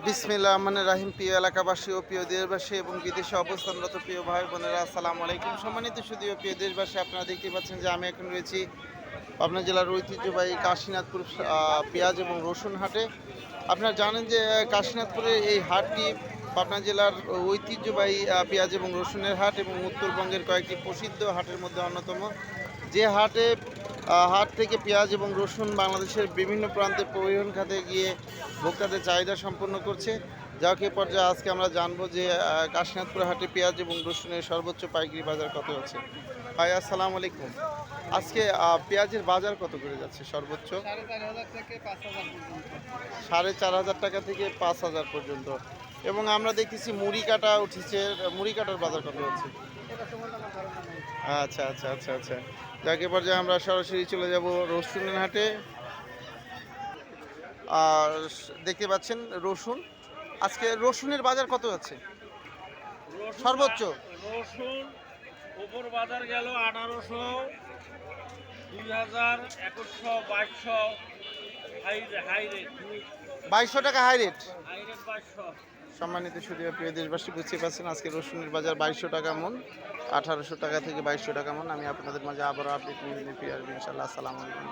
বিসমিল্লাহির রহমানির রহিম। প্রিয় এলাকাবাসী ও প্রিয় দেশবাসী এবং বিদেশে অবস্থানরত প্রিয় ভাই বোনেরা, আসসালামু আলাইকুম। সম্মানিত সুধী ও প্রিয় দেশবাসী, আপনারা দেখতে পাচ্ছেন যে আমি এখন রয়েছি পাবনা জেলার ঐতিহ্যবাহী কাশীনাথপুর পেঁয়াজ এবং রসুন হাটে। আপনারা জানেন যে কাশীনাথপুরের এই হাটটি পাবনা জেলার ঐতিহ্যবাহী পেঁয়াজ এবং রসুনের হাট এবং উত্তরবঙ্গের কয়েকটি প্রসিদ্ধ হাটের মধ্যে অন্যতম। যে হাট থেকে পেঁয়াজ এবং রসুন বাংলাদেশের বিভিন্ন প্রান্তে পরিবহন খাতে গিয়ে ভোক্তাদের চাহিদা সম্পন্ন করছে। যাকে পর্যায়ে আজকে আমরা জানবো যে কাশীনাথপুর হাটে পেঁয়াজ এবং রসুনের সর্বোচ্চ পাইকারি বাজার কত আছে। ভাই আসসালামু আলাইকুম। আজকে পেঁয়াজের বাজার কত করে যাচ্ছে সর্বোচ্চ? 4,500 থেকে 5,000 পর্যন্ত। 4,500 টাকা থেকে 5,000 পর্যন্ত। এবং আমরা দেখতেছি মুড়ি কাটা উঠেছে, মুড়ি কাটার বাজার কত হচ্ছে? এটা সম্বন্ধে আমার ধারণা নেই। আচ্ছা আচ্ছা আচ্ছা আচ্ছা, যাকে পর্যায়ে আমরা সরাসরি চলে যাব রসুনের হাটে। আর দেখতে পাচ্ছেন রসুন, আজকে রসুনের বাজার কত আছে সর্বোচ্চ? রসুন উপর বাজার গেল 1800, 2000, 2100, 2200, হাই রেট 2200 টাকা হাই রেট। 2200। সম্মানিত সুধী ও প্রিয় দেশবাসী, বুঝতে পারছেন আজকে রসুনের বাজার 2200 টাকা মন, 1800 টাকা থেকে 2200 টাকা মন। আমি আপনাদের মাঝে আবারও আপডেট নিয়ে ফিরে আসবো ইনশাআল্লাহ। আসসালামু আলাইকুম।